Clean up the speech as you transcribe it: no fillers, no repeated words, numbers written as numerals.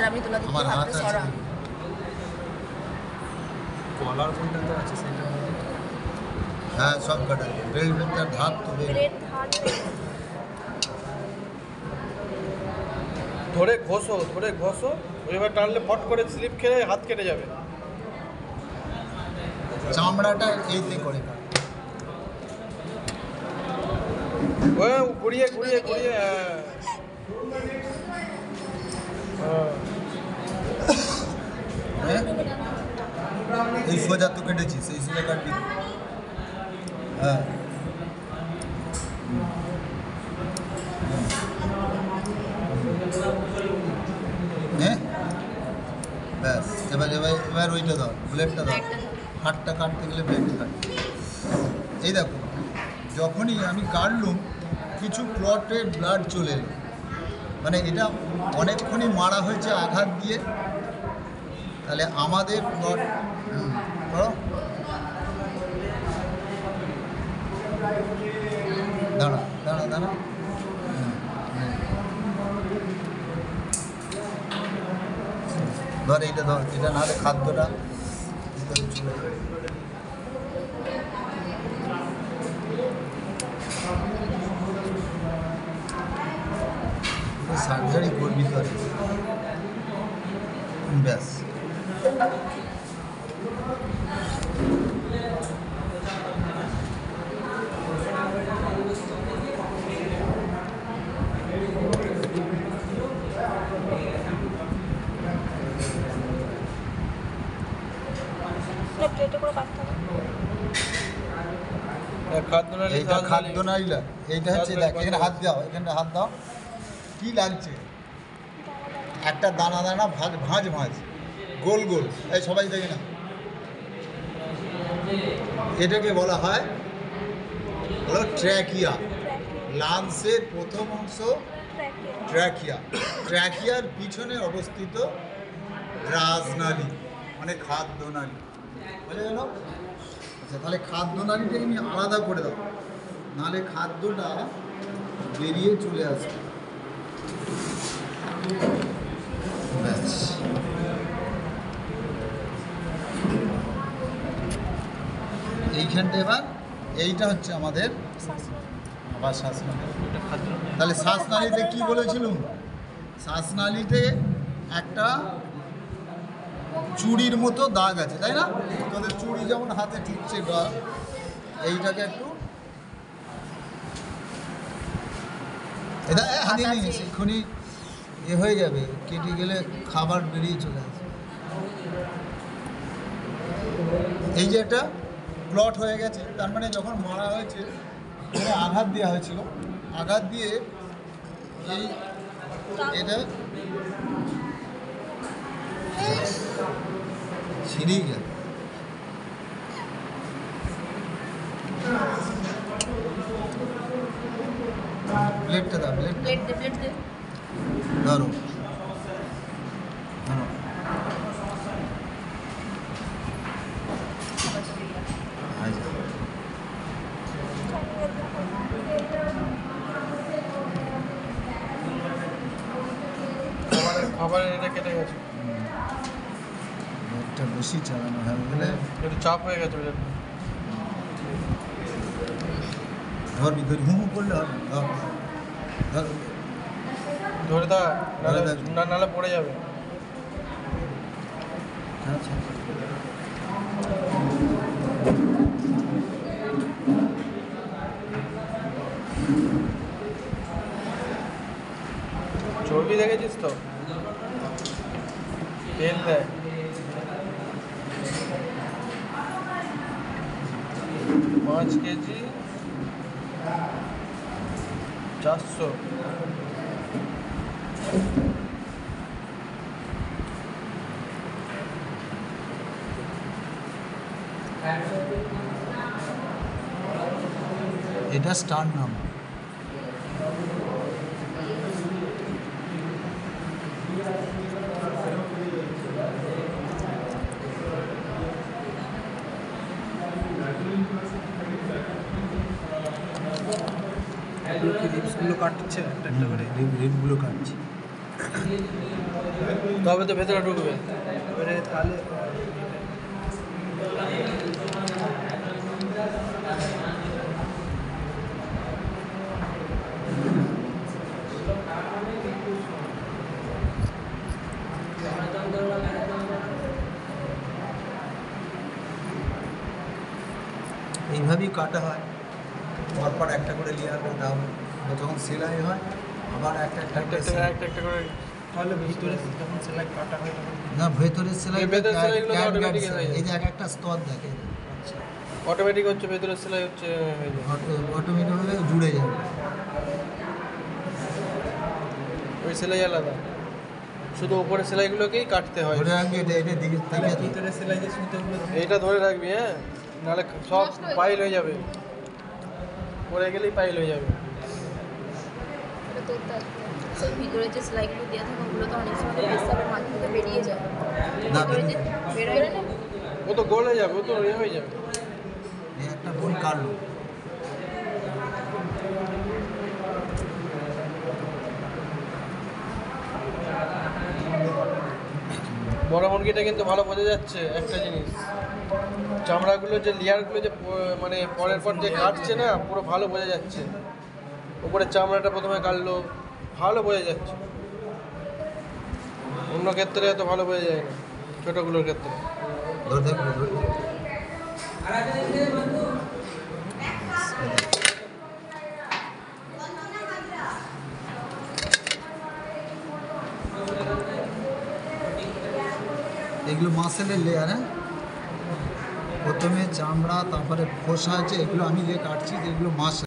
Sir আপনি তোলা দিতে হাতটা সরা কলার কোনটা তো আছে সেটা হ্যাঁ সব কাটা বেল্টটার ধার তো ব্লেড ধার ধরে ঘষো এবার টানলে ফট করে স্লিপ খেলে হাত কেটে যাবে। চামড়াটা এইতে করে ঘুরিয়ে হ্যাঁ এই সোজা তো কেটেছি সেই সোজা কাটবি হ্যাঁ হ্যাঁ ব্যাস এবার ওইটা দাও ব্লেডটা দাও হাতটা কাটতে গেলে ব্লেডটা কাটবে। এই দেখো যখনই আমি কাটলুম কিছু ক্লটের ব্লাড চলে এলো মানে এটা অনেকক্ষণই মারা হয়েছে আঘাত দিয়ে তাহলে আমাদের ক্লট করো দাঁড়া ধর এইটা ধর এটা নাহলে খাদ্যটা চলে যাবে। সার্জারি করবি তো ব্যাস এইটা খাদ্য নাইলা এইটা হচ্ছে দেখ এখানে হাত দাও এখানে হাত দাও কি লাগছে একটা দানা দানা ভাঁজ গোল এই সবাই দেখে না এটাকে বলা হয় হলো ট্র্যাকিয়া লাংসের প্রথম অংশ ট্র্যাকিয়ার পিছনে অবস্থিত রাজনালী মানে খাদ্যনালী বুঝে গেল। আচ্ছা তাহলে খাদ্যনালীটাকে আমি আলাদা করে দাও নাহলে খাদ্যটা বেরিয়ে চলে আসবে। এইখানটা এবার এইটা হচ্ছে আমাদের আবার শ্বাসনালী। তাহলে শ্বাসনালীতে কি বলেছিলাম শ্বাসনালীতে একটা চুড়ির মতো দাগ আছে তাই না তোদের চুড়ি যেমন হাতে ঠুকছে বা এইটাকে একটু এটা হাতে নিয়ে এক্ষুনি হয়ে যাবে কেটে গেলে খাবার বেরিয়ে চলে আসবে। এই যে একটা প্লট হয়ে গেছে তার মানে যখন মারা হয়েছে আঘাত দেওয়া হয়েছিল আঘাত দিয়ে এই এটা ছিঁড়েই গেল। প্লেটটা দাও প্লেট ধরো খাবারের এটা কেটে গেছে একটা বেশি চালানো হয়ে গেলে একটু চাপ হয়ে গেছে ধরবি হুম করলে হবে ধরে থাক নাহলে পড়ে যাবে। আচ্ছা চর্বি দেখেছিস তো তেল দেয় 5 কেজি 400 এটা স্টার নাম রিপসগুলো কাটছে একটা একটা করে রিপগুলো কাটছে তবে তো ভেতরে ঢুকবে। এবারে তাহলে এইভাবেই কাটা হয়, পরপর একটা করে লেয়ার কাটা হবে, যখন সেলাই হয় আবার একটা একটা একটা করে একটা সেলাই। একটা একটা করে। তাহলে ভিতরে যখন সেলাই কাটা হয় তখন না, ভেতরের সেলাই, ভেতরের সেলাইগুলো তো automatic হয়ে যায়। এই যে এক একটা স্তর দেখে অটোমেটিক হচ্ছে, ভেতরে সেলাই হচ্ছে হয়ে যায়। অটোমেটিকভাবে জুড়ে যাবে। ওই সেলাই আলাদা, শুধু উপরে সেলাইগুলোকেই কাটতে হয়। ধরে রাখবি, এটা দিকে থেকে ভিতরে সেলাই যে সুতোগুলো এইটা ধরে রাখবি, হ্যাঁ, নাহলে সব পাইল হয়ে যাবে, পরে গেলেই পাইল হয়ে যাবে। সেই ভিতরে যে সেলাইগুলো দেওয়া থাকে ওগুলো তো অনেক সময় প্রেসারের মাধ্যমে বেরিয়ে যায়। না, ভিতরে যে বেরোয় না, ও তো গলে যাবে, ও তো ইয়ে হয়ে যাবে। এই একটা বোন কাটলো, বড় মুরগিটা কিন্তু ভালো বোঝা যাচ্ছে একটা জিনিস, চামড়াগুলো যে লেয়ারগুলো যে মানে পরের পর যে কাটছে না, পুরো ভালো বোঝা যাচ্ছে। উপরে চামড়াটা প্রথমে কাটলো, ভালো বোঝা যাচ্ছে। অন্য ক্ষেত্রে এত ভালো বোঝা যায় না, ছোটোগুলোর ক্ষেত্রে। ধরে দেখবি, ধরে দেখবি। এগুলো মাসেলের লেয়ার, হ্যাঁ, প্রথমে চামড়া, তারপরে খোসা আছে, এগুলো আমি যে কাটছি এগুলো মাছ।